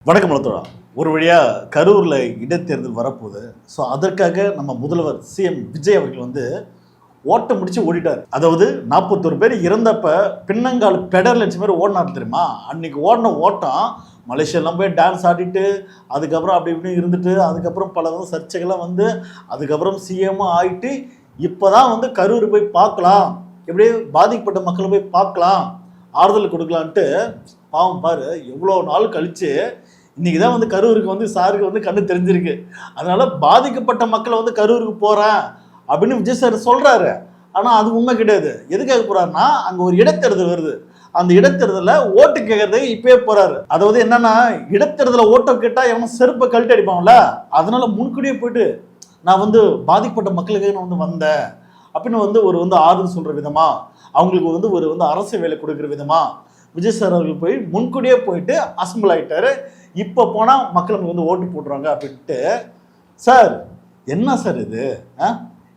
வணக்கம் மலத்தோழா. ஒரு வழியாக கரூரில் இடைத்தேர்தல் வரப்போகுது. ஸோ அதற்காக நம்ம முதல்வர் சிஎம் விஜய் அவர்கள் வந்து ஓட்டம் முடிச்சு ஓடிட்டார். அதாவது 41 பேர் இறந்தப்ப பின்னங்கால் பெடர் லட்சம் பேர் ஓடினார் தெரியுமா? அன்னைக்கு ஓடின ஓட்டம் மலேசியாலாம் போய் டான்ஸ் ஆடிட்டு அதுக்கப்புறம் அப்படி இப்படி இருந்துட்டு அதுக்கப்புறம் பல சர்ச்சைகள்லாம் வந்து அதுக்கப்புறம் சிஎம்மும் ஆகிட்டு இப்போ தான் வந்து கரூர் போய் பார்க்கலாம், எப்படி பாதிக்கப்பட்ட மக்களை போய் பார்க்கலாம், ஆறுதல் கொடுக்கலான்ட்டு பாவம் பாரு எவ்வளோ நாள் கழித்து இன்றைக்கி தான் வந்து கரூருக்கு வந்து சாருக்கு வந்து கண்ணு தெரிஞ்சிருக்கு. அதனால் பாதிக்கப்பட்ட மக்களை வந்து கரூருக்கு போகிறேன் அப்படின்னு விஜய் சார் சொல்கிறாரு. ஆனால் அது உண்மை கிடையாது. எதுக்காக போகிறாருன்னா அங்கே ஒரு இடைத்தேர்தல் வருது. அந்த இடைத்தேர்தலில் ஓட்டு கேட்கறது இப்போயே போகிறாரு. அதாவது என்னென்னா இடைத்தேர்தலில் ஓட்டம் கேட்டால் எவனும் செருப்பை கழட்டி அடிப்பாங்கள்ல, அதனால் முன்கூடியே போயிட்டு நான் வந்து பாதிக்கப்பட்ட மக்களுக்கு நான் வந்து வந்தேன் அப்படின்னு வந்து ஒரு ஆறுதல் சொல்கிற விதமாக அவங்களுக்கு வந்து ஒரு அரசு வேலை கொடுக்குற விதமாக விஜய் சார் அவர்கள் போய் முன்கூடியே போயிட்டு அசம்பிள் ஆகிட்டாரு. இப்போ போனால் மக்களுக்கு வந்து ஓட்டு போட்டுருவாங்க அப்படின்ட்டு. சார் என்ன சார் இது?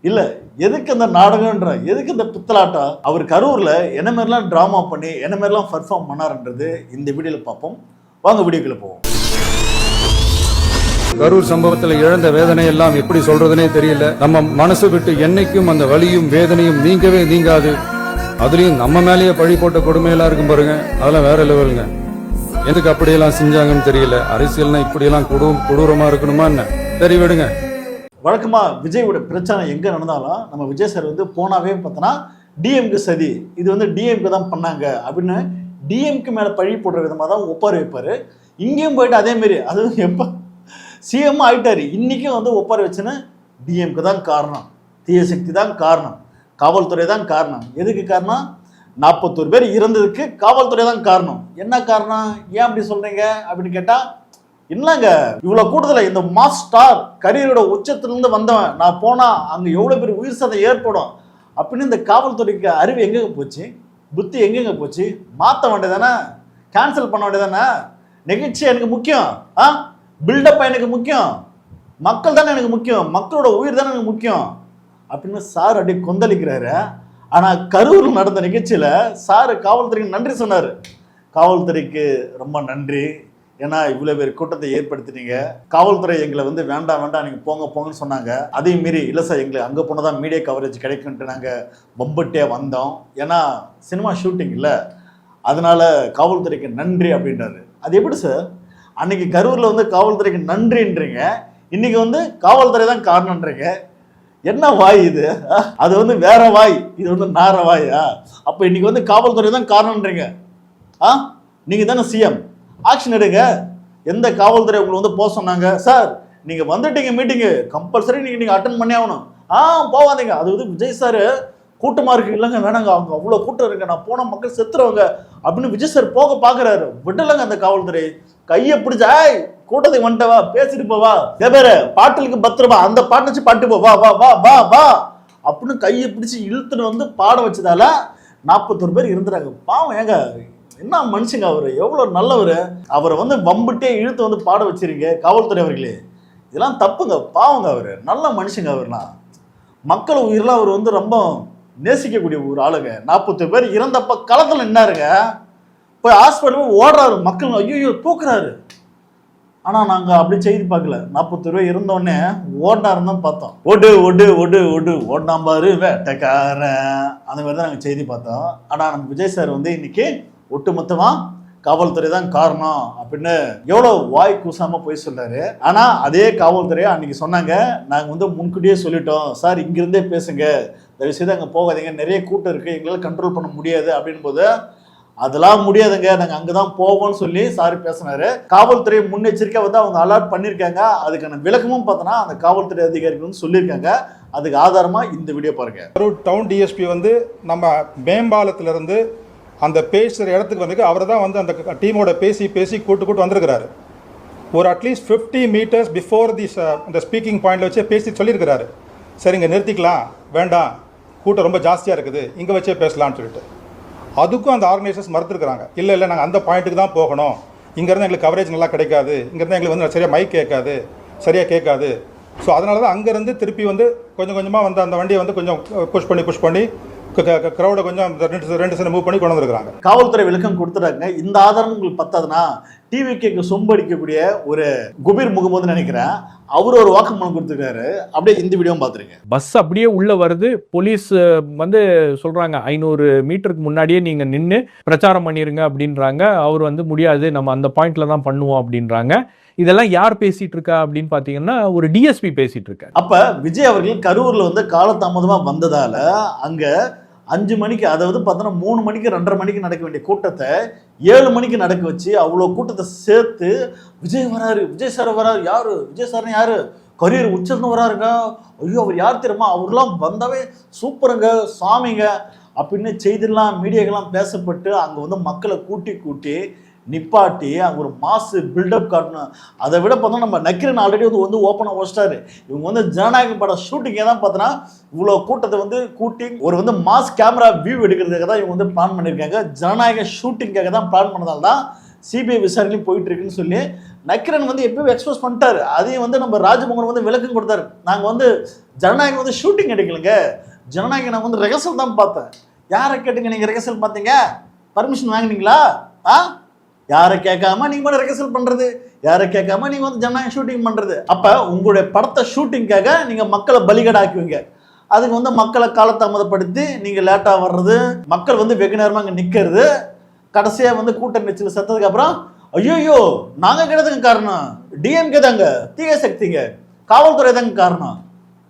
இல்லை எதுக்கு அந்த நாடகன்ற, எதுக்கு இந்த பித்தலாட்டம்? அவர் கரூரில் என்ன மாதிரிலாம் ட்ராமா பண்ணி என்ன மாதிரிலாம் பர்ஃபார்ம் பண்ணாருன்றது இந்த வீடியோவில் பார்ப்போம். வாங்க வீடியோக்குள்ள போவோம். கரூர் சம்பவத்தில் இழந்த வேதனை எல்லாம் எப்படி சொல்றதுனே தெரியல. நம்ம மனசு விட்டு என்னைக்கும் அந்த வலியும் வேதனையும் நீங்கவே நீங்காது. அதுலயும் நம்ம மேலேயே பழி போட்ட கொடுமையெல்லாம் இருக்கும் பாருங்க, அதெல்லாம் வேற லெவலுங்க. எதுக்கு அப்படியெல்லாம் செஞ்சாங்கன்னு தெரியல. அரசியல்னா இப்படியெல்லாம் கொடூரமா இருக்கணுமா என்ன? சரி விடுங்க. வழக்கமாக விஜயோட பிரச்சனை எங்கே நடந்தாலும் நம்ம விஜய் சார் வந்து போனாவே பார்த்தோன்னா டிஎம்கே சதி, இது வந்து டிஎம்கே தான் பண்ணாங்க அப்படின்னு டிஎம்கே மேலே பழி போடுற விதமாக தான் ஒப்பாரி வைப்பார். இங்கேயும் போயிட்டு அதேமாரி, அதுவும் எப்போ சிஎம் ஆகிட்டார் இன்றைக்கும் வந்து ஒப்பாரி வச்சுன்னு டிஎம்கே தான் காரணம், தீய சக்தி தான் காரணம், காவல்துறை தான் காரணம். எதுக்கு காரணம்? 41 பேர் இறந்ததுக்கு காவல்துறை தான் காரணம். என்ன காரணம், ஏன் அப்படி சொல்கிறீங்க அப்படின்னு கேட்டால், இல்லைங்க இவ்வளோ கூடுதல இந்த மாஸ் ஸ்டார் கரியரோட உச்சத்திலிருந்து வந்தவன், நான் போனால் அங்கே எவ்வளோ பேர் உயிர் சேதம் ஏற்படும் அப்படின்னு இந்த காவல்துறைக்கு அறிவு எங்கெங்க போச்சு, புத்தி எங்கெங்க போச்சு? மாற்ற வேண்டியதானே, கேன்சல் பண்ண வேண்டியதானே? நிகழ்ச்சி எனக்கு முக்கியம், பில்டப் எனக்கு முக்கியம், மக்கள் தானே எனக்கு முக்கியம், மக்களோட உயிர் தானே எனக்கு முக்கியம் அப்படின்னு சார் அப்படி கொந்தளிக்கிறாரு. ஆனால் கரூரில் நடந்த நிகழ்ச்சியில் சார் காவல்துறைக்கு நன்றி சொன்னார். காவல்துறைக்கு ரொம்ப நன்றி, ஏன்னா இவ்வளோ பேர் கூட்டத்தை ஏற்படுத்தினீங்க. காவல்துறை எங்களை வந்து வேண்டாம் வேண்டாம் நீங்கள் போங்க போங்கன்னு சொன்னாங்க. அதே மாரி இல்லை சார் எங்களை அங்கே போனால் தான் மீடியா கவரேஜ் கிடைக்குன்ட்டு நாங்கள் பம்பட்டே வந்தோம், ஏன்னா சினிமா ஷூட்டிங் இல்லை, அதனால் காவல்துறைக்கு நன்றி அப்படின்றாரு. அது எப்படி சார்? அன்னைக்கு கரூரில் வந்து காவல்துறைக்கு நன்றின்றீங்க, இன்னைக்கு வந்து காவல்துறை தான் காரணன்றீங்க. என்ன வாய் இது? அது வந்து வேற வாய், இது வந்து நார வாயா? அப்போ இன்னைக்கு வந்து காவல்துறை தான் காரணம்ன்றீங்க. நீங்கள் தானே சிஎம், ஆக்ஷன் எடுங்க. எந்த காவல்துறை உங்களை வந்து போக சொன்னாங்க? சார் நீங்கள் வந்துட்டீங்க மீட்டிங்கு, கம்பல்சரி நீங்கள் அட்டன் பண்ணி ஆகணும். போவாதீங்க. அது வந்து விஜய் சார் கூட்டமாக இருக்கு, இல்லைங்க வேணாங்க அவங்க அவ்வளோ கூட்டம் இருக்கு, நான் போன மக்கள் செத்துருவாங்க அப்படின்னு விஜய் சார் போக பார்க்குறாரு. விடலைங்க அந்த காவல்துறை, கையை பிடிச்சா கூட்டத்துக்கு வந்துட்டவா பேசிட்டு போவா, பேரு பாட்டலுக்கு 10 ரூபா, அந்த பாட்டு வச்சு பாட்டு போ, வா வா வா வா வா அப்படின்னு கையை பிடிச்சி இழுத்துன்னு வந்து பாட வச்சதால 41 பேர் இருந்துறாங்க. பாவம் ஏங்க, என்ன மனுஷங்க அவர், எவ்வளோ நல்லவர். அவரை வந்து வம்பிட்டே இழுத்து வந்து பாட வச்சிருங்க காவல்துறை அவர்களே, இதெல்லாம் தப்புங்க. பாவங்க, அவர் நல்ல மனுஷங்க. அவர்லாம் மக்கள் உயிரெலாம் அவர் வந்து ரொம்ப நேசிக்கக்கூடிய ஒரு ஆளுங்க. 41 பேர் இறந்தப்ப களத்தில் நின்னாருங்க, போய் ஹாஸ்பிட்டல் ஓடுறாரு, மக்கள் ஐயோ தூக்குறாரு. ஆனால் நாங்கள் அப்படி செய்தி பார்க்கல. 41 ரூபாய் இருந்தோடனே ஓடினாருன்னு தான் பார்த்தோம். ஒடு ஒடு ஒடு ஒடு ஓடினாம்பாரு வேட்டைக்காரன், அந்த மாதிரி தான் நாங்கள் செய்தி பார்த்தோம். ஆனால் நம்ம விஜய் சார் வந்து இன்னைக்கு ஒட்டுமொத்தமாக காவல்துறை தான் காரணம் அப்படின்னு எவ்வளோ வாய் கூசாமல் போய் சொல்றாரு. ஆனால் அதே காவல்துறையை அன்னைக்கு சொன்னாங்க, நாங்கள் வந்து முன்கூட்டியே சொல்லிட்டோம் சார், இங்கிருந்தே பேசுங்க, தயவுசெய்து அங்கே போகாதீங்க, நிறைய கூட்டம் இருக்குது, எங்களால் கண்ட்ரோல் பண்ண முடியாது அப்படின் போது, அதெல்லாம் முடியாதுங்க நாங்கள் அங்கே தான் போவோம்னு சொல்லி சார் பேசினாரு. காவல்துறை முன்னெச்சரிக்கையாக வந்து அவங்க அலர்ட் பண்ணியிருக்காங்க. அதுக்கான விளக்கமும் பார்த்தோன்னா அந்த காவல்துறை அதிகாரிகள் வந்து சொல்லியிருக்காங்க. அதுக்கு ஆதாரமாக இந்த வீடியோ பாருங்க. கரூர் டவுன் டிஎஸ்பி வந்து நம்ம மேம்பாலத்திலிருந்து அந்த பேசுகிற இடத்துக்கு வந்து அவர் தான் வந்து அந்த டீமோட பேசி கூட்டு வந்திருக்கிறாரு. ஒரு அட்லீஸ்ட் 50 மீட்டர்ஸ் பிஃபோர் இந்த ஸ்பீக்கிங் பாயிண்டில் வச்சே பேசி சொல்லியிருக்கிறாரு, சரி இங்கே நிறுத்திக்கலாம், வேண்டாம் கூட்டம் ரொம்ப ஜாஸ்தியாக இருக்குது, இங்கே வச்சே பேசலான்னு சொல்லிட்டு. அதுக்கும் அந்த ஆர்கனைசர்ஸ் மறுத்துருக்குறாங்க. இல்லை நாங்கள் அந்த பாயிண்ட்டுக்கு தான் போகணும், இங்கேருந்து எங்களுக்கு கவரேஜ் நல்லா கிடைக்காது, இங்கேருந்து எங்களுக்கு வந்து சரியாக மைக் கேட்காது, சரியாக கேட்காது. ஸோ அதனால தான் அங்கேருந்து திருப்பி வந்து கொஞ்சம் கொஞ்சமாக வந்து அந்த வண்டியை வந்து கொஞ்சம் புஷ் பண்ணி க்ரௌடை கொஞ்சம் 2 சென்ட் மூவ் பண்ணி கொண்டு வந்துருக்காங்க. காவல்துறை விளக்கம் கொடுத்துறாங்க. இந்த ஆதாரம் உங்களுக்கு பத்தாதுன்னா டிவிக்கு சொம்படிக்கக்கூடிய ஒரு குபீர் முகமது நினைக்கிறேன், அவர் ஒரு வாக்குமூலம் கொடுத்துருக்காரு. அப்படியே இந்த வீடியோ பார்த்துருங்க. பஸ் அப்படியே உள்ள வருது, போலீஸ் வந்து சொல்றாங்க 500 மீட்டருக்கு முன்னாடியே நீங்க நின்று பிரச்சாரம் பண்ணிருங்க அப்படின்றாங்க. அவர் வந்து முடியாது, நம்ம அந்த பாயிண்ட்ல தான் பண்ணுவோம் அப்படின்றாங்க. இதெல்லாம் யார் பேசிட்டு இருக்கா அப்படின்னு பாத்தீங்கன்னா ஒரு டிஎஸ்பி பேசிட்டு இருக்காரு. அப்ப விஜய் அவர்கள் கரூர்ல வந்து காலதாமதமா வந்ததால அங்க 5 மணிக்கு, அதாவது பார்த்தோன்னா 3 மணிக்கு 2:30 மணிக்கு நடக்க வேண்டிய கூட்டத்தை 7 மணிக்கு நடக்க வச்சு அவ்வளோ கூட்டத்தை சேர்த்து விஜய் வராரு, விஜய் சார் வராரு. யாரு விஜய் சார்னு? யாரு? கரியர் உச்சர்னு வராருங்க. ஐயோ அவர் யார் தெரியுமா, அவர்லாம் வந்தாவே சூப்பருங்க, சாமிங்க அப்படின்னு செய்திலாம் மீடியாக்கெல்லாம் பேசப்பட்டு அங்கே வந்து மக்களை கூட்டி நிப்பாட்டி அங்கே ஒரு மாசு பில்டப் காட்டணும். அதை விட பார்த்தோன்னா நம்ம நக்கீரன் ஆல்ரெடி வந்து ஓப்பனாக வச்சிட்டாரு. இவங்க வந்து ஜனநாயக பட ஷூட்டிங்கே தான் பார்த்தோன்னா இவ்வளோ கூட்டத்தை வந்து கூட்டி ஒரு வந்து மாஸ் கேமரா வியூ எடுக்கிறதுக்காக தான் இவங்க வந்து பிளான் பண்ணியிருக்காங்க. ஜனநாயக ஷூட்டிங்காக தான் பிளான் பண்ணதால் தான் சிபிஐ விசாரணையும் போயிட்டு இருக்குன்னு சொல்லி நக்கீரன் வந்து எப்பயும் எக்ஸ்போஸ் பண்ணிட்டாரு. அதையும் வந்து நம்ம ராஜமோகன் வந்து விளக்கம் கொடுத்தாரு. நாங்கள் வந்து ஜனநாயகம் வந்து ஷூட்டிங் எடுக்கலைங்க, ஜனநாயகம் நான் வந்து ரெகர்சல் தான் பார்த்தேன். யாரை கேட்டுங்க நீங்கள் ரெகர்சல் பார்த்தீங்க? பர்மிஷன் வாங்கினீங்களா? யாரை கேட்காம நீங்க மட்டும் ரெகர்சல் பண்றது, யாரை கேட்காம நீங்க வந்து ஜனநாயக ஷூட்டிங் பண்றது. அப்ப உங்களுடைய படத்தை ஷூட்டிங்காக நீங்க மக்களை பலிகடாக்குவீங்க. அதுக்கு வந்து மக்களை காலதாமதப்படுத்தி நீங்க லேட்டா வர்றது, மக்கள் வந்து வெகு நேரமா அங்க நிக்கிறது, கடைசியா வந்து கூட்டம் நெச்சில் செத்ததுக்கு அப்புறம் ஐயோ நாங்க கிடையாதுங்க காரணம், டிஎம்கே தாங்க, தீய சக்திங்க, காவல்துறை தாங்க காரணம்.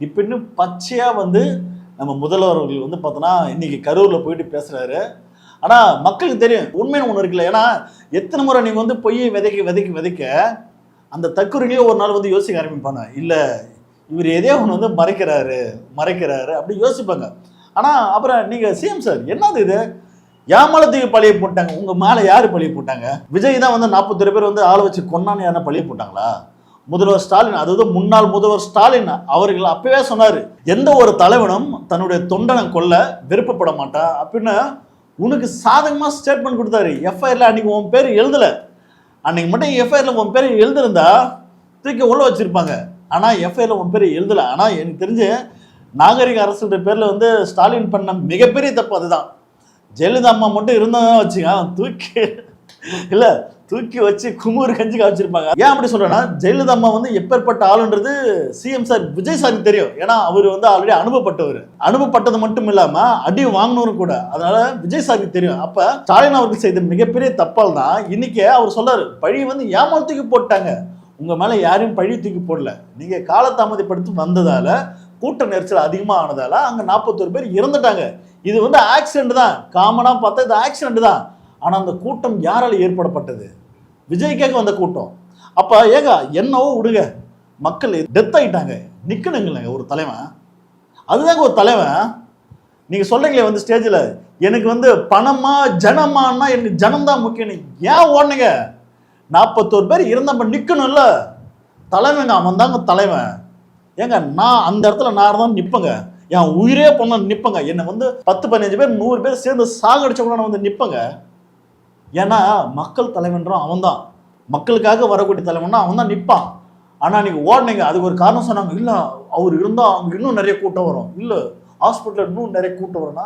இப்ப இன்னும் பச்சையா வந்து நம்ம முதல்வர்கள் வந்து பார்த்தோன்னா இன்னைக்கு கரூர்ல போயிட்டு பேசுறாரு. ஆனால் மக்களுக்கு தெரியும் உண்மையான ஒன்று இருக்குல்ல. ஏன்னா எத்தனை முறை நீங்கள் வந்து பொய் விதைக்க அந்த தற்கொலையிலேயே ஒரு நாள் வந்து யோசிக்க ஆரம்பிப்பாங்க. இல்லை இவர் எதையோ ஒன்று வந்து மறைக்கிறாரு அப்படி யோசிப்பாங்க. ஆனால் அப்புறம் நீங்கள் சிஎம் சார் என்னது இது, ஏமாளத்துக்கு பழிய போட்டாங்க, உங்கள் மேலே யார் பழிய போட்டாங்க? விஜய் தான் வந்து 41 பேர் வந்து ஆளை வச்சு கொன்னான்னு யாரும் பழிய போட்டாங்களா? முதல்வர் ஸ்டாலின், அதாவது முன்னாள் முதல்வர் ஸ்டாலின் அவர்கள் அப்பவே சொன்னார், எந்த ஒரு தலைவனும் தன்னுடைய தொண்டனை கொல்ல விருப்பப்பட மாட்டான் அப்படின்னு. உனக்கு சாதகமாக ஸ்டேட்மெண்ட் கொடுத்தாரு. எஃப்ஐஆரில் அன்றைக்கி உன் பேர் எழுதலை, அன்றைக்கி மட்டும் எஃப்ஐஆரில் உன் பேர் எழுதிருந்தா தூக்கி உள்ள வச்சுருப்பாங்க. ஆனால் எஃப்ஐஆரில் உன் பேர் எழுதலை. ஆனால் எனக்கு தெரிஞ்சு நாகரிக அரசுன்ற பேரில் வந்து ஸ்டாலின் பண்ண மிகப்பெரிய தப்பு அதுதான். ஜெயலலிதா அம்மா மட்டும் இருந்தால் வச்சுங்க தூக்கி வச்சு குமுறு கஞ்சிக்கா வச்சிருப்பாங்க. ஏன் அப்படி சொல்றேன்னா, ஜெயலலிதா அம்மா வந்து எப்பேற்பட்ட ஆளுன்றது சிஎம் சார் விஜய் சாருக்கு தெரியும். ஏன்னா அவர் வந்து ஆல்ரெடி அனுபவப்பட்டது மட்டும் இல்லாம அடி வாங்கினவரும் கூட. அதனால விஜய் சாருக்கு தெரியும். அப்ப ஸ்டாலின் அவர்கள் செய்த மிகப்பெரிய தப்பால் தான் இன்னைக்கு அவர் சொல்றாரு, பழி வந்து ஏமாத்துக்கு போட்டாங்க, உங்க மேல யாரையும் பழி தூக்கி போடல, நீங்க காலதாமதப்படுத்தி வந்ததால கூட்ட நெரிசல் அதிகமா ஆனதால அங்க 41 பேர் இறந்துட்டாங்க. இது வந்து ஆக்சிடென்ட் தான், காமனா பார்த்தா இது ஆக்சிடென்ட் தான். ஆனா அந்த கூட்டம் யாரால ஏற்படப்பட்டது? விஜய்க்காக வந்த கூட்டம். அப்ப என்னவோ விடுங்க, மக்கள் டெத் ஆயிட்டாங்க, நிக்கணுங்களேங்க ஒரு தலைவன். அதுதாங்க ஒரு தலைவன். நீங்க சொல்றீங்களே வந்து ஸ்டேஜ்ல எனக்கு வந்து பணமா ஜனமானா எனக்கு ஜனம் தான் முக்கியம், ஏன் ஓடுனீங்க? 41 பேர் இருந்தப்ப நிக்கணும்ல, தலைவங்க அவன் தாங்க தலைவன். நான் அந்த இடத்துல நான் தான் நிப்பங்க, என் உயிரே பொண்ணு நிப்பங்க. என்னை வந்து 10-15 பேர் 100 பேர் சேர்ந்து சாகடிச்ச கூட நான் வந்து நிப்பங்க. ஏன்னா மக்கள் தலைவன்றான் அவன் தான், மக்களுக்காக வரக்கூடிய தலைவன்னா அவன் தான் நிற்பான். ஆனால் நீங்கள் ஓடினீங்க, அதுக்கு ஒரு காரணம் சொன்னாங்க. இல்லை அவர் இருந்தால் அங்கே இன்னும் நிறைய கூட்டம் வரும், இல்லை ஹாஸ்பிட்டலில் இன்னும் நிறைய கூட்டம் வரும்னா,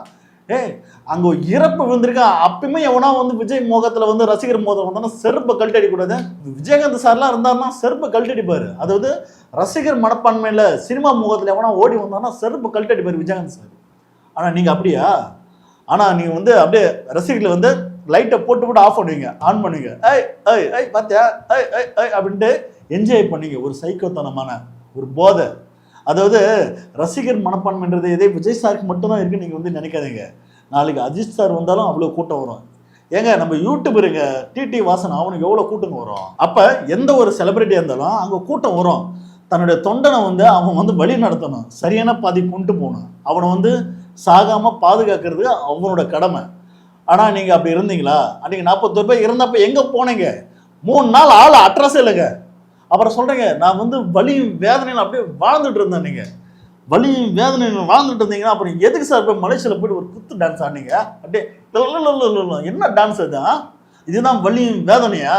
அங்கே இறப்பு விழுந்திருக்கா. அப்பயுமே எவனா வந்து விஜய் முகத்தில் வந்து ரசிகர் மோதல் வந்தோன்னா செருப்பை கழட்டி அடிக்கூடாது. விஜயகாந்த் சார்லாம் இருந்தாருன்னா செருப்பை கழட்டி அடிப்பார். அதாவது ரசிகர் மனப்பான்மையில் சினிமா முகத்தில் எவனா ஓடி வந்தான்னா செருப்பை கழட்டி அடிப்பார் விஜயகாந்த் சார். ஆனால் நீங்கள் அப்படியா? ஆனால் நீங்கள் வந்து அப்படியே ரசிகர்களை வந்து லைட்டை போட்டு ஆஃப் பண்ணுவீங்க, ஆன் பண்ணுவீங்க, பார்த்தியா அப்படின்ட்டு என்ஜாய் பண்ணீங்க. ஒரு சைக்கோத்தனமான ஒரு போதை. அதாவது ரசிகர் மனப்பான்மைன்றது இதே விஜய் சாருக்கு மட்டும்தான் இருக்குன்னு நீங்கள் வந்து நினைக்காதீங்க. நாளைக்கு அஜித் சார் வந்தாலும் அவ்வளோ கூட்டம் வரும். நம்ம யூடியூபருங்க டிடி வாசன் அவனுக்கு எவ்வளோ கூட்டம் வரும். அப்போ எந்த ஒரு செலிபிரிட்டியாக இருந்தாலும் அங்கே கூட்டம் வரும். தன்னுடைய தொண்டனை வந்து அவன் வந்து வழி நடத்தணும், சரியான பாதி கொண்டு போகணும், அவனை வந்து சாகாமல் பாதுகாக்கிறது அவனோட கடமை. ஆனால் நீங்கள் அப்படி இருந்தீங்களா? அன்றைக்கி 41 பேர் இருந்தப்போ எங்கே போனீங்க? 3 நாள் ஆள் அட்ரஸே இல்லைங்க. அப்புறம் சொல்கிறீங்க நான் வந்து வலியும் வேதனையில் அப்படியே வாழ்ந்துட்டு இருந்தேன். நீங்கள் வலியும் வேதனையில் வாழ்ந்துட்டு இருந்தீங்கன்னா அப்புறம் எதுக்கு சார் போய் மலேசியாவில் போய்ட்டு ஒரு குத்து டான்ஸ் ஆனீங்க? அப்படியே என்ன டான்ஸ் அது? இதுதான் வலியும் வேதனையா?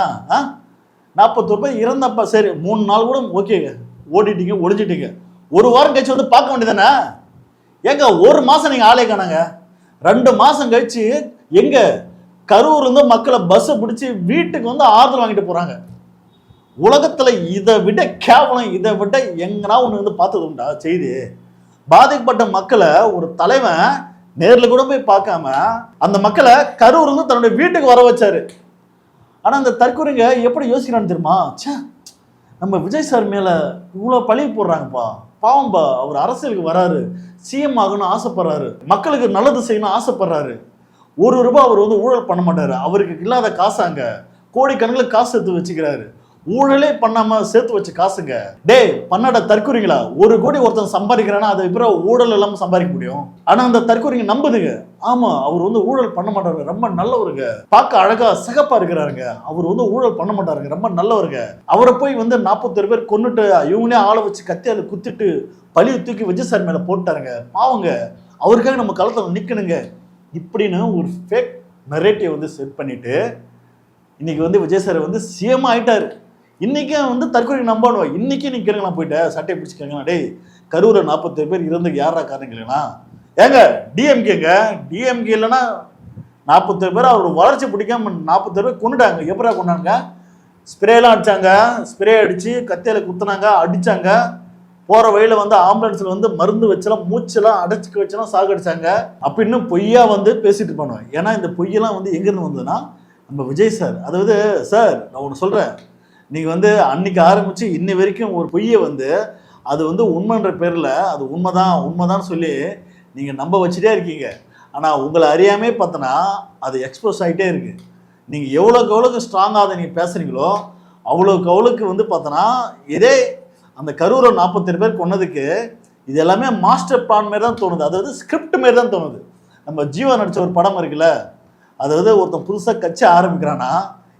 41 பேர் இறந்தப்ப சரி 3 நாள் கூட ஓகேங்க, ஓடிட்டீங்க, ஒழிஞ்சிட்டீங்க. 1 வாரம் கழிச்சு வந்து பார்க்க வேண்டியதானே? 1 மாதம் நீங்கள் ஆளே காணாங்க. 2 மாதம் கழிச்சு எங்க கரூர்ல இருந்து மக்களை பஸ் பிடிச்சி வீட்டுக்கு வந்து ஆறுதல் வாங்கிட்டு போறாங்க. உலகத்துல இதை விட கேவலம், இதை விட எங்கன்னா ஒண்ணு வந்து பார்த்தது உண்டா செய்தி? பாதிக்கப்பட்ட மக்களை ஒரு தலைவன் நேர்ல கூட போய் பார்க்காம அந்த மக்களை கரூர்ல இருந்து தன்னுடைய வீட்டுக்கு வர வச்சாரு. ஆனா அந்த தற்கொலைங்க எப்படி யோசிக்கிறான்னு தெரியுமா? ச்சே, நம்ம விஜய் சார் மேல இவ்வளவு பழி போடுறாங்கப்பா, பாவம்பா, அவர் அரசியலுக்கு வராரு, சிஎம் ஆகணும்னு ஆசைப்படுறாரு, மக்களுக்கு நல்லது செய்யணும்னு ஆசைப்படுறாரு, ₹1 அவர் வந்து ஊழல் பண்ண மாட்டாரு, அவருக்கு இல்லாத காசாங்க, கோடிக்கணக்கில் காசு சேர்த்து வச்சுக்கிறாரு, ஊழலே பண்ணாம சேர்த்து வச்ச காசுங்க. டேய் பண்ணாட தற்கொலைங்களா, 1 கோடி ஒருத்தன் சம்பாதிக்கிறானா அதை பிற ஊழல் இல்லாம சம்பாதிக்க முடியும்? ஆனா அந்த தற்கொலைங்க நம்புதுங்க. ஆமா, அவர் வந்து ஊழல் பண்ண மாட்டாரு, ரொம்ப நல்லவருங்க, பார்க்க அழகா சிகப்பா இருக்கிறாருங்க, அவர் வந்து ஊழல் பண்ண மாட்டாருங்க, ரொம்ப நல்லவருங்க. அவரை போய் வந்து 41 பேர் கொன்னுட்டு இவங்களே ஆளை வச்சு கத்தியால குத்திட்டு பழியை தூக்கி விஜய் சார் மேல போட்டாருங்க, பாவங்க, அவருக்காக நம்ம களத்துல நிக்கணுங்க இப்படின்னு ஒரு ஃபேக் நரேட்டிவ் வந்து செட் பண்ணிட்டு இன்னைக்கு வந்து விஜய் சார் வந்து சிஎம் ஆயிட்டாரு. இன்னைக்கு வந்து தற்கொலை நம்பணும். இன்னைக்கு நீங்க கேளுங்களா, போயிட்டு சட்டையை பிடிச்சி கேட்கலாம், டேய் கரூர்ல 41 பேர் இறந்துக்கு யாரா காரணம் கேளுங்களா? ஏங்க டிஎம்கேங்க, டிஎம்கே இல்லைன்னா 41 பேர் அவரோட வளர்ச்சி பிடிக்காம 41 பேர் கொண்டுட்டாங்க. எப்படா கொண்டாங்க? ஸ்ப்ரேலாம் அடிச்சாங்க, ஸ்ப்ரே அடிச்சு கத்தியால குத்துனாங்க, அடிச்சாங்க, போற வழியில வந்து ஆம்புலன்ஸ்ல வந்து மருந்து வச்செல்லாம் மூச்செல்லாம் அடைச்சிக்க வச்செல்லாம் சாகடிச்சாங்க அப்படின்னு பொய்யா வந்து பேசிட்டு பண்ணுவேன். ஏன்னா இந்த பொய்யெல்லாம் வந்து எங்கிருந்து வந்ததுன்னா நம்ம விஜய் சார். அதாவது சார் நான் ஒன்று சொல்றேன், நீங்க வந்து அன்னைக்கு ஆரம்பிச்சு இன்னை வரைக்கும் ஒரு பொய்யை வந்து அது வந்து உண்மைன்ற பேர்ல அது உண்மைதான் சொல்லி நீங்க நம்ப வச்சுட்டே இருக்கீங்க. ஆனா உங்களை அறியாமே பார்த்தனா அது எக்ஸ்போஸ் ஆகிட்டே இருக்கு. நீங்க எவ்வளோக்கு ஸ்ட்ராங்காக அதை நீங்க பேசுறீங்களோ அவ்வளோக்கு வந்து பார்த்தனா இதே அந்த கரூரை 41 பேர் கொன்னதுக்கு இது எல்லாமே மாஸ்டர் பிளான் மாரி தான் தோணுது. அதாவது ஸ்கிரிப்ட் மாரி தான் தோணுது. நம்ம ஜீவா நடிச்ச ஒரு படம் இருக்குல்ல, அதாவது ஒருத்தன் புதுசாக கட்சி ஆரம்பிக்கிறான்னா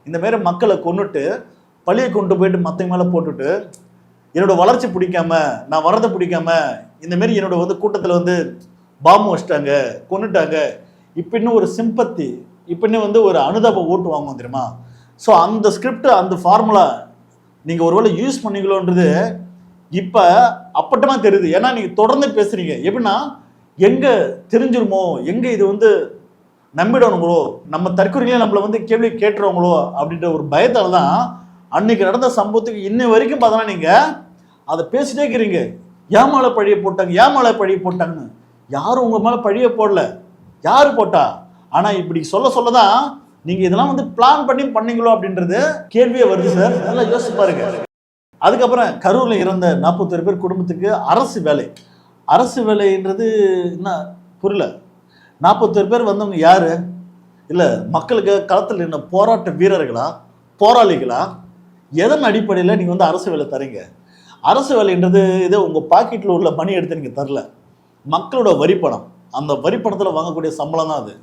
இந்த மாரி மக்களை கொன்னுட்டு பழியை கொண்டு போயிட்டு மற்றவங்க மேலே போட்டுட்டு என்னோட வளர்ச்சி பிடிக்காம நான் வரதை பிடிக்காம இந்த மாரி என்னோட வந்து கூட்டத்தில் வந்து பாம்பு வச்சிட்டாங்க, கொன்னுட்டாங்க, இப்படின்னு ஒரு சிம்பத்தி, இப்படின்னு வந்து ஒரு அனுதாப ஓட்டு வாங்குவோம் தெரியுமா? ஸோ அந்த ஸ்கிரிப்ட் அந்த ஃபார்முலா நீங்கள் ஒருவேளை யூஸ் பண்ணீங்களோன்றது இப்போ அப்பட்டமா தெரியுது. ஏன்னா நீங்கள் தொடர்ந்து பேசுறீங்க. எப்படின்னா எங்கே தெரிஞ்சிருமோ, எங்கே இது வந்து நம்பிடணுங்களோ, நம்ம தற்கொலையிலே நம்மளை வந்து கேள்வி கேட்டுருவாங்களோ அப்படின்ற ஒரு பயத்தால தான் அன்னைக்கு நடந்த சம்பவத்துக்கு இன்னை வரைக்கும் பார்த்தோன்னா நீங்கள் அதை பேசிட்டே இருக்கிறீங்க. ஏன் மேலே பழிய போட்டாங்கன்னு. யாரும் உங்கள் மேலே பழிய போடல, யாரு போட்டா? ஆனால் இப்படி சொல்ல தான் நீங்கள் இதெல்லாம் வந்து பிளான் பண்ணீங்களோ அப்படின்றது கேள்வியே வருது சார். நல்லா யோசிச்சு பாருங்க. அதுக்கப்புறம் கரூரில் இறந்த 41 பேர் குடும்பத்துக்கு அரசு வேலைன்றது என்ன புரியல. 41 பேர் வந்தவங்க யாரு? இல்லை மக்களுக்கு களத்தில் நின்ன போராட்ட வீரர்களா, போராளிகளா? எதன் அடிப்படையில் நீங்கள் வந்து அரசு வேலை தரீங்க? அரசு வேலைன்றது இதே உங்கள் பாக்கெட்டில் உள்ள மணி எடுத்து நீங்கள் தரல, மக்களோட வரிப்பணம், அந்த வரிப்பணத்தில் வாங்கக்கூடிய சம்பளம் தான் அது.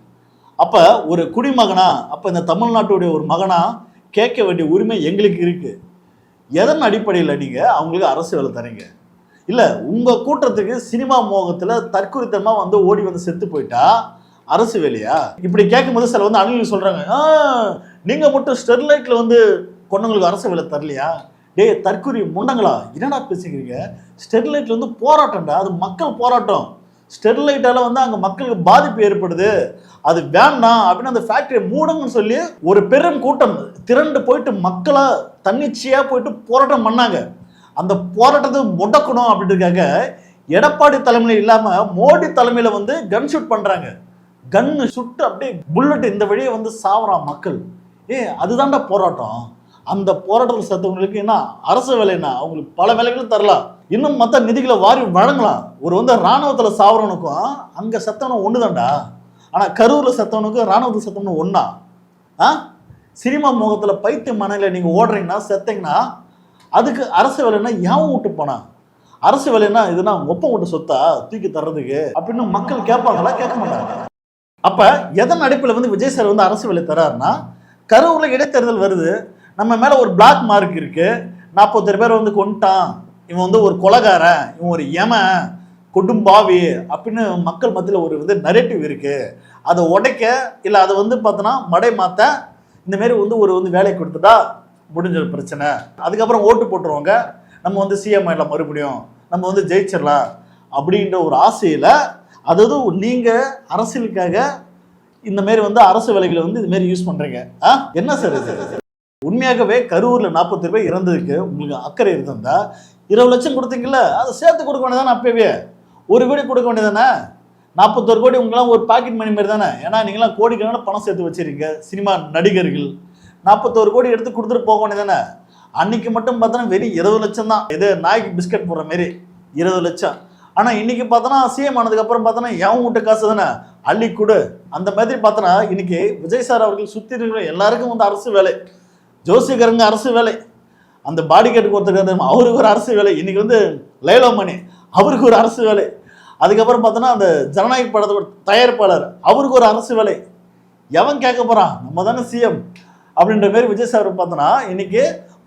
அப்போ ஒரு குடிமகனா, அப்போ இந்த தமிழ்நாட்டுடைய ஒரு மகனா கேட்க வேண்டிய உரிமை எங்களுக்கு இருக்கு. எதன் அடிப்படையில் நீங்கள் அவங்களுக்கு அரசு வேலை தரீங்க? இல்லை உங்கள் கூட்டத்துக்கு சினிமா மோகத்தில் தற்குறித்தனமாக வந்து ஓடி வந்து செத்து போயிட்டா அரசு வேலையா? இப்படி கேட்கும்போது சில வந்து அணில் சொல்கிறாங்க, நீங்கள் மட்டும் ஸ்டெர்லைட்டில் வந்து கொண்டவங்களுக்கு அரசு வேலை தரலையா? டே தற்கொலை முண்டங்களா, என்னடா பேசிக்கிறீங்க? ஸ்டெர்லைட்ல வந்து போராட்டம்டா, அது மக்கள் போராட்டம். ஸ்டெர்லைட்டால வந்து அங்கே மக்களுக்கு பாதிப்பு ஏற்படுது, அது வேண்டாம் அப்படின்னு அந்த ஃபேக்டரியை மூடுங்கன்னு சொல்லி ஒரு பெரும் கூட்டம் திரண்டு போயிட்டு மக்களா தன்னிச்சையா போயிட்டு போராட்டம் பண்ணாங்க. அந்த போராட்டத்தை முடக்கணும் அப்படின்றதுக்காக எடப்பாடி தலைமையில் இல்லாம மோடி தலைமையில வந்து கன் ஷூட் பண்றாங்க. கன்னு சுட்டு அப்படியே புல்லட் இந்த வழியை வந்து சாவறான் மக்கள். அதுதான்டா போராட்டம். அந்த போராட்டத்தில் செத்தவங்களுக்கு என்ன அரசு வேலைன்னா அவங்களுக்கு பல வேலைகளும் தரலாம், இன்னும் மற்ற நிதிகளை வாரி வழங்கலாம். ஒரு வந்து ராணுவத்தில் சாவரவனுக்கும் அங்கே செத்தவனும் ஒன்று தான்டா. ஆனால் கரூரில் செத்தவனுக்கும் ராணுவத்தில் செத்தவனும் ஒன்றா? சினிமா முகத்தில் பைத்திய மனையில் நீங்கள் ஓடுறீங்கன்னா செத்தீங்கன்னா அதுக்கு அரசு வேலைன்னா ஏன் விட்டு போனா? அரசு வேலைன்னா இதுனா ஒப்பம் விட்டு சொத்தா தூக்கி தர்றதுக்கு அப்படின்னு மக்கள் கேட்பாங்களா? கேட்க மாட்டாங்க. அப்ப எதன் அடிப்பில் வந்து விஜய் சார் வந்து அரசு வேலை தராருன்னா, கரூர்ல இடைத்தேர்தல் வருது, நம்ம மேல ஒரு பிளாக் மார்க் இருக்கு, 41 பேர் வந்து கொண்டுட்டான், இவன் வந்து ஒரு கொலைகாரன், இவன் ஒரு கொடும்பாவி அப்படின்னு மக்கள் மத்தியில் ஒரு வந்து நரேட்டிவ் இருக்கு. அதை உடைக்க இல்லை அதை வந்து பார்த்தோன்னா மடை மாற்ற இந்த மாரி வந்து ஒரு வந்து வேலை கொடுத்துட்டா முடிஞ்ச பிரச்சனை. அதுக்கப்புறம் ஓட்டு போட்டுருவாங்க, நம்ம வந்து சிஎம் ஆயிடலாம், மறுபடியும் நம்ம வந்து ஜெயிச்சிடலாம் அப்படின்ற ஒரு ஆசையில், அதாவது நீங்கள் அரசியலுக்காக இந்த மாதிரி வந்து அரசு வேலைகளை வந்து இது மாதிரி யூஸ் பண்றீங்க. என்ன சார் இது? உண்மையாகவே கரூர்ல 40 பேர் இறந்ததுக்கு உங்களுக்கு அக்கறை இருந்தா 20 லட்சம் கொடுத்தீங்கல்ல, அதை சேர்த்து கொடுக்க வேண்டியதானே? அப்பவே 1 கோடி கொடுக்க வேண்டியதானே? 41 கோடி உங்களாம் ஒரு பாக்கெட் மணி மாதிரி தானே. ஏன்னா நீங்களாம் கோடிக்கணக்கான பணம் சேர்த்து வச்சிருக்கீங்க. சினிமா நடிகர்கள் 41 கோடி எடுத்து கொடுத்துட்டு போக வேண்டியதானே? அன்னைக்கு மட்டும் பார்த்தோன்னா வெறும் 20 லட்சம் தான். இது நாய்க்கு பிஸ்கட் போடுற மாதிரி 20 லட்சம். ஆனால் இன்னைக்கு பார்த்தோன்னா சிஎம் ஆனதுக்கப்புறம் பார்த்தோன்னா எவன் வீட்டு காசு தானே அள்ளி கொடு அந்த மாதிரி பார்த்தோன்னா இன்னைக்கு விஜய் சார் அவர்கள் சுற்றி இருக்கிற எல்லாருக்கும் வந்து அரசு வேலை, ஜோசிகருங்க அரசு வேலை, அந்த பாடி கேட்டுக்கு ஒருத்தர் அவருக்கு ஒரு அரசு வேலை, இன்னைக்கு வந்து லைலோ மணி அவருக்கு ஒரு அரசு வேலை, அதுக்கப்புறம் பார்த்தோன்னா அந்த ஜனநாயக படத்தோட தயாரிப்பாளர் அவருக்கு ஒரு அரசு வேலை. எவன் கேட்க போகிறான்? நம்ம தானே சிஎம் அப்படின்ற மாதிரி விஜய் சார் பார்த்தோன்னா இன்னைக்கு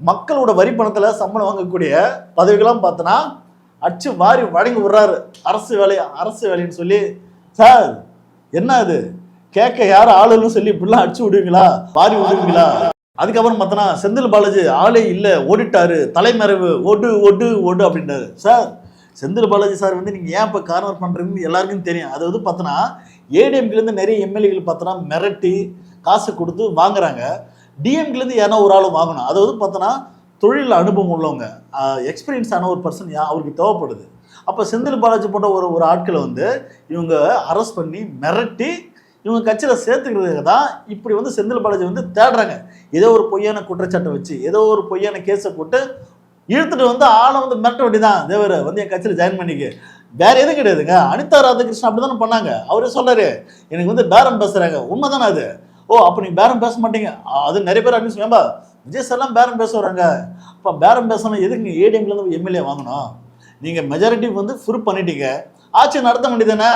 மக்களோட வரி பணத்தில் சம்பளம் வாங்கக்கூடிய பதவிகளாம் பார்த்தோன்னா அச்சு வாரி வழங்கி விடுறாரு. அரசு வேலை அரசு வேலைன்னு சொல்லி. சார் என்ன அது கேட்க யாரும் ஆளுன்னு சொல்லி இப்படிலாம் அடிச்சு விடுவீங்களா, வாரி விடுவீங்களா? அதுக்கப்புறம் பார்த்தோன்னா செந்தில் பாலாஜி ஆளே இல்லை, ஓடிட்டாரு, தலைமறைவு, ஒடு ஒடு ஒடு அப்படின்றாரு. சார் செந்தில் பாலாஜி சார் வந்து நீங்கள் ஏன் இப்போ கார்னர் பண்ணுறீங்கன்னு எல்லாருக்கும் தெரியும். அது வந்து பார்த்தோன்னா ஏடிஎம்கிலேருந்து நிறைய எம்எல்ஏகள் பார்த்தோன்னா மிரட்டி காசு கொடுத்து வாங்குறாங்க. டிஎம்கிலேருந்து யாரா ஒரு ஆள் வாங்கணும். அதாவது பார்த்தோன்னா தொழில் அனுபவம் உள்ளவங்க, எக்ஸ்பீரியன்ஸ் ஆன ஒரு பர்சன் அவருக்கு தேவைப்படுது. அப்போ செந்தில் பாலாஜி போன்ற ஒரு ஆட்களை வந்து இவங்க அரெஸ்ட் பண்ணி மிரட்டி இவங்க கட்சியில் சேர்த்துக்கிறதுக்கு தான் இப்படி வந்து செந்தில் பாலாஜி வந்து தேடுறாங்க. ஏதோ ஒரு பொய்யான குற்றச்சாட்டை வச்சு ஏதோ ஒரு பொய்யான கேஸை போட்டு இழுத்துட்டு வந்து ஆளை வந்து மிரட்ட வேண்டிதான். தேவர் வந்து என் கட்சியில் ஜாயின் பண்ணிக்க, வேற எதுவும் கிடையாதுங்க. அனிதா ராதாகிருஷ்ணன் அப்படி தானே பண்ணாங்க. அவரே சொல்றாரு எனக்கு வந்து பேரம் பேசுறாங்க. உண்மை தானே அது? ஓ அப்போ நீ பேரம் பேச மாட்டீங்க. அது நிறைய பேர் அப்படின்னு சொல்லுவாங்க, விஜய் சார்லாம் பேரம் பேச வராங்க. அப்போ பேரம் பேசணும் எதுக்கு ஏடிஎம்லேருந்து எம்எல்ஏ வாங்கணும்? நீங்கள் மெஜாரிட்டி வந்து ஃபுல் பண்ணிட்டீங்க, ஆட்சி நடத்த வேண்டியதானே?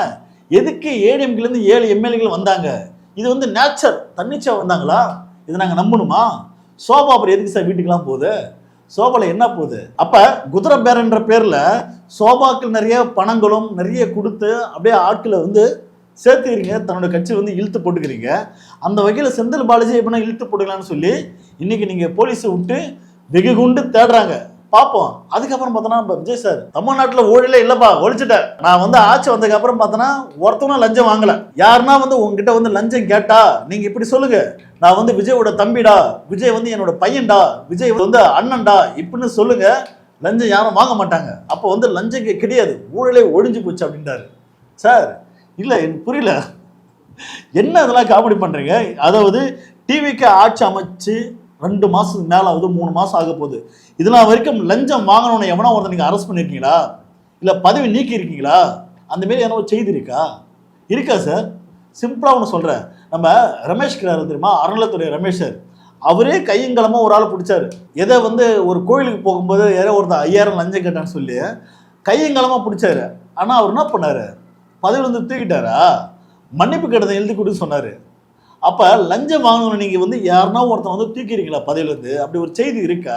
எதுக்கு ஏடிஎம்கிலேருந்து 7 எம்எல்ஏகள் வந்தாங்க? இது வந்து நேச்சர் தன்னிச்சா வந்தாங்களா? இது நாங்கள் நம்பணுமா? சோபா அப்புறம் எதுக்கு சார் வீட்டுக்கெல்லாம் போகுது? சோபால என்ன போகுது? அப்போ குதிரை பேரன்ற பேரில் சோபாக்கள் நிறைய பணங்களும் நிறைய கொடுத்து அப்படியே ஆட்களை வந்து சேர்த்துக்கிறீங்க, தன்னோட கட்சி வந்து இழுத்து போட்டுக்கிறீங்க. அந்த வகையில் செந்தில் பாலாஜி எப்படின்னா இழுத்து போட்டுக்கலான்னு சொல்லி இன்னைக்கு நீங்கள் போலீஸை விட்டு வெகு குண்டு தேடுறாங்க. பார்ப்போம். அதுக்கப்புறம் பார்த்தோன்னா விஜய் சார் தமிழ்நாட்டில் ஊழலே இல்லைப்பா, ஒழிச்சுட்டேன். நான் வந்து ஆட்சி வந்ததுக்கு அப்புறம் பார்த்தோன்னா ஒருத்தவனும் லஞ்சம் வாங்கலை. யாருன்னா வந்து உங்ககிட்ட வந்து லஞ்சம் கேட்டா நீங்கள் இப்படி சொல்லுங்க, நான் வந்து விஜயோட தம்பிடா, விஜய் வந்து என்னோட பையன்டா, விஜய் வந்து அண்ணன்டா இப்படின்னு சொல்லுங்க, லஞ்சம் யாரும் வாங்க மாட்டாங்க. அப்போ வந்து லஞ்சம் கிடையாது, ஊழலே ஒழிஞ்சு போச்சு அப்படின்றாரு. சார் இல்லை எனக்கு புரியல, என்ன இதெல்லாம் காமெடி பண்ணுறீங்க? அதாவது டிவிக்கு ஆட்சி அமைச்சு 2 மாதத்துக்கு மேலே ஆகுது, 3 மாதம் ஆக போகுது. இதெல்லாம் வரைக்கும் லஞ்சம் வாங்கணும்னு எவனா ஒருத்தர் நீங்கள் அரெஸ்ட் பண்ணியிருக்கீங்களா? இல்லை பதவி நீக்கி இருக்கீங்களா? அந்தமாரி என்ன செய்தி இருக்கா சார்? சிம்பிளாக ஒன்று சொல்கிறேன். நம்ம ரமேஷ் கிரார் தெரியுமா, அறநிலைத்துறை ரமேஷ் சார், அவரே கையங்கலமாக ஒரு ஆள் பிடிச்சாரு. எதை வந்து ஒரு கோயிலுக்கு போகும்போது யாரோ ஒருத்தர் 5000 லஞ்சம் கேட்டான்னு சொல்லி கையங்கலமாக பிடிச்சாரு. ஆனால் அவர் என்ன பண்ணார்? பதவியில் வந்து தூக்கிட்டாரா? மன்னிப்பு கடிதம் எழுதி கொடுத்து சொன்னார். அப்போ லஞ்சம் வாங்கணும் நீங்கள் வந்து யாருன்னா ஒருத்தன் வந்து தூக்கிறீங்களா பதவியிலேருந்து? அப்படி ஒரு செய்தி இருக்கா?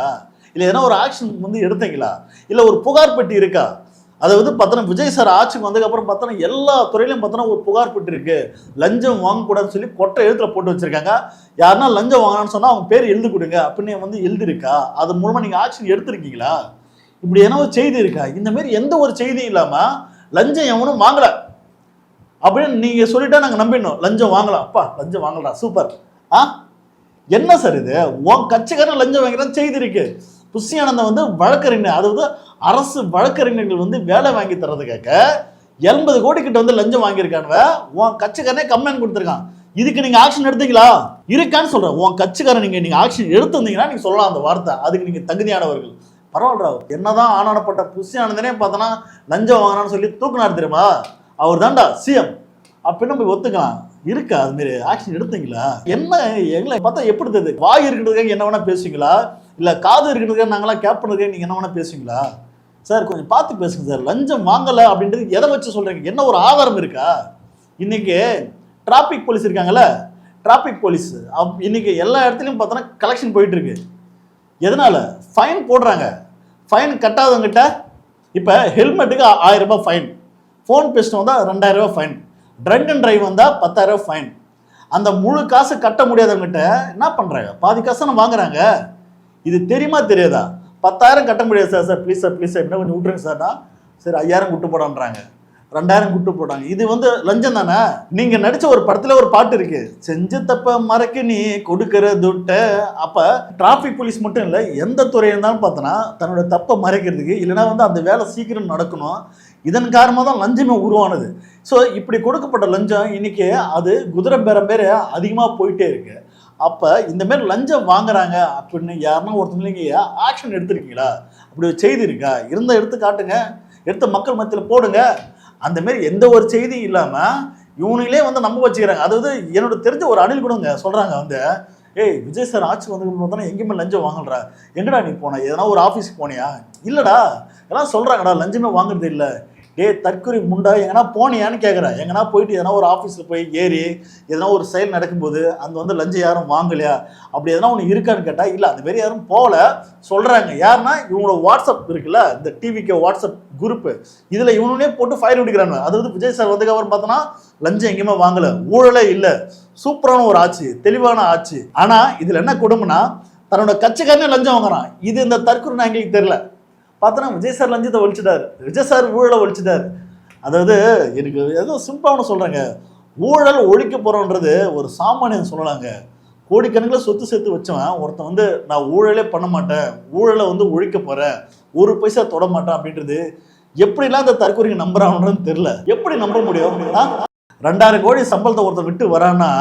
இல்லை எதனா ஒரு ஆக்ஷன் வந்து எடுத்தீங்களா? இல்லை ஒரு புகார் பெட்டி இருக்கா? அதை வந்து பார்த்தோன்னா விஜய் சார் ஆட்சிக்கு வந்ததுக்கப்புறம் பார்த்தோன்னா எல்லா துறையிலையும் பார்த்தோன்னா ஒரு புகார் பெட்டி இருக்கு, லஞ்சம் வாங்கக்கூடாதுன்னு சொல்லி கொட்டை எழுத்துல போட்டு வச்சிருக்காங்க. யாருன்னா லஞ்சம் வாங்கணும்னு சொன்னால் அவங்க பேர் எழுதி கொடுங்க அப்படின்னு வந்து எழுதிருக்கா? அது மூலமாக நீங்கள் ஆக்ஷன் எடுத்திருக்கீங்களா? இப்படி என்ன ஒரு செய்தி இருக்கா? இந்த மாதிரி எந்த ஒரு செய்தியும் இல்லாமல் லஞ்சம் எவனும் வாங்கலை அப்படின்னு நீங்கள் சொல்லிட்டா நாங்கள் நம்பிடணும். லஞ்சம் வாங்கலாம், அப்பா லஞ்சம் வாங்கலாம், சூப்பர். என்ன சார் இது? உன் கட்சிக்காரன் லஞ்சம் வாங்கிறான்னு செய்தி இருக்கு. புஷி ஆனந்தன் வந்து வழக்கறிஞர், அதாவது அரசு வழக்கறிஞர்கள் வந்து வேலை வாங்கி தர்றதுக்காக 80 கோடி கிட்ட வந்து லஞ்சம் வாங்கியிருக்கானுவ. உன் கட்சிக்காரனே கம்ப்ளைண்ட் கொடுத்துருக்கான். இதுக்கு நீங்கள் ஆக்ஷன் எடுத்தீங்களா? இருக்கான்னு சொல்கிறேன். உன் கட்சிக்காரன் நீங்கள் ஆக்ஷன் எடுத்துருந்தீங்கன்னா நீங்கள் சொல்லலாம் அந்த வார்த்தை, அதுக்கு நீங்கள் தகுதியானவர்கள். பரவாயில்ல, என்னதான் ஆனானப்பட்ட புஷி ஆனந்தனே பார்த்தோன்னா லஞ்சம் வாங்கினான்னு சொல்லி தூக்குனாரு தெரியுமா? அவர் தான்டா சிஎம் அப்படின்னு போய் ஒத்துக்கலாம். இருக்கா அதுமாரி ஆக்ஷன் எடுத்தீங்களா? என்ன எங்களை பார்த்தா எப்படி தெரியுது? வாய் இருக்கிறதுக்காக என்ன வேணா பேசுவீங்களா? இல்லை காது இருக்கிறதுக்காக நாங்களாம் கேப் பண்ணுறதுக்காக நீங்கள் என்ன வேணா பேசுவீங்களா? சார் கொஞ்சம் பார்த்து பேசுங்க சார். லஞ்சம் வாங்கலை அப்படின்றது எதை வச்சு சொல்கிறீங்க? என்ன ஒரு ஆதாரம் இருக்கா? இன்னைக்கு டிராஃபிக் போலீஸ் இருக்காங்கல்ல, டிராஃபிக் போலீஸ் இன்னைக்கு எல்லா இடத்துலையும் பார்த்தோன்னா கலெக்ஷன் போயிட்டு இருக்கு. எதனால? ஃபைன் போடுறாங்க. ஃபைன் கட்டாதவங்கிட்ட இப்போ ஹெல்மெட்டுக்கு 1000 ரூபாய் ஃபைன், ஃபோன் பேசிட்டு வந்தால் 2000 ரூபாய் ஃபைன், ட்ரங்க் அண்ட் டிரைவ் வந்தால் 10,000 ரூபாய் ஃபைன். அந்த முழு காசு கட்ட முடியாதவங்கிட்ட என்ன பண்ணுறாங்க? பாதி காசு வாங்குறாங்க. இது தெரியுமா தெரியாதா? 10,000 கட்ட முடியாது sir, sir please sir please sir என்ன கொஞ்சம் விட்டுருங்க சார்னா சரி 5000 விட்டு போடான்றாங்க. 2000 கூட்டு போட்டாங்க. இது வந்து லஞ்சம் தானே? நீங்க நடிச்ச ஒரு படத்துல ஒரு பாட்டு இருக்கு, செஞ்ச தப்ப மறக்க நீ கொடுக்கிற துட்ட. அப்ப டிராபிக் போலீஸ் மட்டும் இல்ல, எந்த துறை இருந்தாலும் பார்த்தோன்னா தன்னோட தப்பை மறைக்கிறதுக்கு, இல்லைன்னா வந்து அந்த வேலை சீக்கிரம் நடக்கணும், இதன் காரணமாக தான் லஞ்சமே உருவானது. ஸோ இப்படி கொடுக்கப்பட்ட லஞ்சம் இன்னைக்கு அது குதிரை பேரம் பேர் அதிகமாக போயிட்டே இருக்கு. அப்போ இந்த மாதிரி லஞ்சம் வாங்குறாங்க அப்படின்னு யாருன்னா ஒருத்தவங்க நீங்கள் ஆக்ஷன் எடுத்துருக்கீங்களா? அப்படி ஒரு செய்தி இருக்கா? இருந்தால் எடுத்து காட்டுங்க, எடுத்து மக்கள் மத்தியில் போடுங்க. அந்த மாதிரி எந்த ஒரு செய்தியும் இல்லாமல் இவனுங்களே வந்து நம்ப வச்சுக்கிறாங்க. அதாவது என்னோட தெரிஞ்ச ஒரு அணில் கூடங்க சொல்கிறாங்க வந்து, ஏய் விஜய் சார் ஆட்சி வந்து பார்த்தோன்னா எங்கேயுமே லஞ்சம் வாங்கல்றா, எங்கடா நீ போன, எதனா ஒரு ஆஃபீஸுக்கு போனியா? இல்லைடா, எல்லாம் சொல்கிறாங்கடா லஞ்சமே வாங்குறது இல்லை. டே தற்கொலை முண்டா, எங்கன்னா போனியான்னு கேட்குறேன். எங்கன்னா போயிட்டு எதனா ஒரு ஆஃபீஸில் போய் ஏறி எதனா ஒரு செயல் நடக்கும்போது அந்த வந்து லஞ்சம் யாரும் வாங்கலையா, அப்படி எதனா ஒன்று இருக்கான்னு கேட்டால் இல்லை, அந்த மாரி யாரும் போகல சொல்கிறாங்க. யாருன்னா இவங்களோட வாட்ஸ்அப் இருக்குல்ல, இந்த டிவிக்கு வாட்ஸ்அப் குரூப்பு, இதில் இவனுனே போட்டு ஃபயர் அடிக்கிறாங்க. அதாவது விஜய் சார் வந்ததுக்கு அப்புறம் பார்த்தோன்னா லஞ்சம் எங்கேயுமே வாங்கலை, ஊழலே இல்லை, சூப்பரான ஒரு ஆட்சி, தெளிவான ஆட்சி. ஆனால் இதில் என்ன கொடுமைன்னா தன்னோட கட்சிக்காரனே லஞ்சம் வாங்குறான். இது இந்த தற்கொலை நான் எங்களுக்கு தெரியல. பார்த்தோன்னா விஜய் சார் லஞ்சத்தை ஒழிச்சிட்டாரு, விஜய் சார் ஊழலை ஒழிச்சிட்டாரு. அதாவது எனக்கு ஏதோ சிம்பிளாக சொல்கிறேங்க, ஊழல் ஒழிக்க போகிறோன்றது ஒரு சாமானியன் சொல்லலாங்க. கோடிக்கணக்கில் சொத்து சேர்த்து வச்சவன் ஒருத்தன் வந்து நான் ஊழலே பண்ண மாட்டேன், ஊழலை வந்து ஒழிக்க போகிறேன், ஒரு பைசா தொட மாட்டேன் அப்படின்றது எப்படிலாம் இந்த தற்கொலைக்கு நம்புறாங்கன்னு தெரியல. எப்படி நம்ப முடியும்? 2000 கோடி சம்பளத்தை ஒருத்தர் விட்டு வரான்னா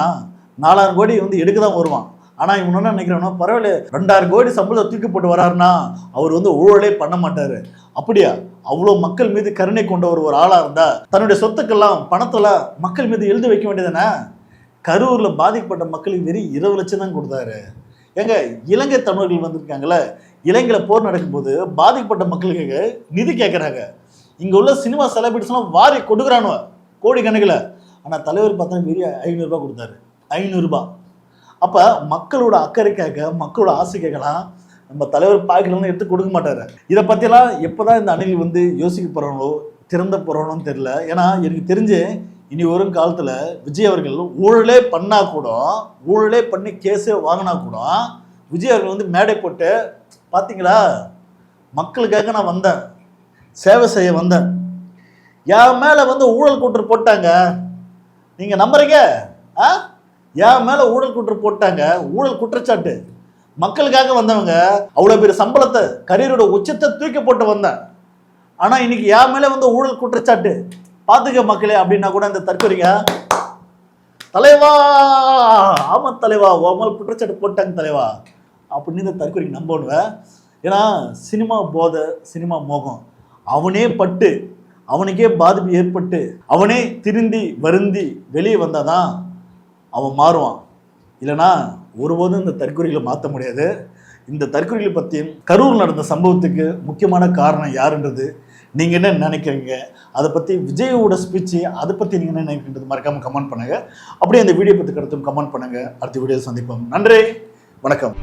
4000 கோடி வந்து எடுக்க தான் வருவான். ஆனால் இவங்க என்ன நினைக்கிறாங்கன்னா, பரவாயில்ல 2000 கோடி சம்பளத்தை தூக்கி போட்டு வராருன்னா அவர் வந்து ஊழலே பண்ண மாட்டார். அப்படியா? அவ்வளோ மக்கள் மீது கருணை கொண்ட ஒரு ஆளாக இருந்தா தன்னுடைய சொத்துக்கெல்லாம் பணத்தெல்லாம் மக்கள் மீது எழுதி வைக்க வேண்டியதானே? கரூரில் பாதிக்கப்பட்ட மக்களுக்கு வெறும் 20 லட்சம் தான் கொடுத்தாரு. ஏங்க, இலங்கை தமிழர்கள் வந்திருக்காங்களே, இலங்கையில் போர் நடக்கும்போது பாதிக்கப்பட்ட மக்களுக்கு நிதி கேட்குறாங்க. இங்கே உள்ள சினிமா செலிபிரிட்டிஸ்லாம் வாரி கொடுக்குறானுவ கோடிக்கணக்கில். ஆனால் தலைவர் பார்த்தா வெறும் 500 ரூபாய் கொடுத்தாரு, 500 ரூபாய். அப்போ மக்களோட அக்கறைக்காக, மக்களோட ஆசைக்காகலாம் நம்ம தலைவர் பாய்க்கலாம் எடுத்து கொடுக்க மாட்டார். இதை பற்றியெல்லாம் எப்போ தான் இந்த அணில் வந்து யோசிக்க போகிறாங்களோ, திறந்த போகிறானோன்னு தெரில. ஏன்னா எனக்கு தெரிஞ்சு இனி வரும் காலத்தில் விஜய் அவர்கள் ஊழலே பண்ணால் கூட, ஊழலே பண்ணி கேஸே வாங்கினா கூட விஜய் அவர்கள் வந்து மேடை போட்டு, பார்த்தீங்களா மக்களுக்காக நான் வந்தேன், சேவை செய்ய வந்தேன், என் மேலே வந்து ஊழல் கூட்டு போட்டாங்க, நீங்கள் நம்புறீங்க? என் மேலே ஊழல் குற்றம் போட்டாங்க, ஊழல் குற்றச்சாட்டு, மக்களுக்காக வந்தவங்க, அவ்வளோ பெரிய சம்பளத்தை கரியரோட உச்சத்தை தூக்கி போட்டு வந்தேன், ஆனால் இன்னைக்கு என் மேலே வந்து ஊழல் குற்றச்சாட்டு, பார்த்துக்க மக்களே அப்படின்னா கூட இந்த தற்கொலைங்க தலைவா, ஆமாம் தலைவா, உன் குற்றச்சாட்டு போட்டாங்க தலைவா அப்படின்னு இந்த தற்கொலைக்கு நம்பணுவேன். ஏன்னா சினிமா போதை, சினிமா மோகம், அவனே பட்டு அவனுக்கே பாதிப்பு ஏற்பட்டு அவனே திருந்தி வருந்தி வெளியே வந்தாதான் அவன் மாறுவான். இல்லைனா ஒருபோதும் இந்த தற்கொலைகளை மாற்ற முடியாது. இந்த தற்கொலைகளை பற்றியும் கரூர் நடந்த சம்பவத்துக்கு முக்கியமான காரணம் யாருன்றது நீங்கள் என்ன நினைக்கிறீங்க? அதை பற்றி விஜயோட ஸ்பீச்சு அதை பற்றி நீங்கள் என்ன நினைக்கின்றது மறக்காமல் கமெண்ட் பண்ணுங்கள். அப்படியே அந்த வீடியோ பற்றி கருத்தும் கமெண்ட் பண்ணுங்கள். அடுத்த வீடியோ சந்திப்போம். நன்றி, வணக்கம்.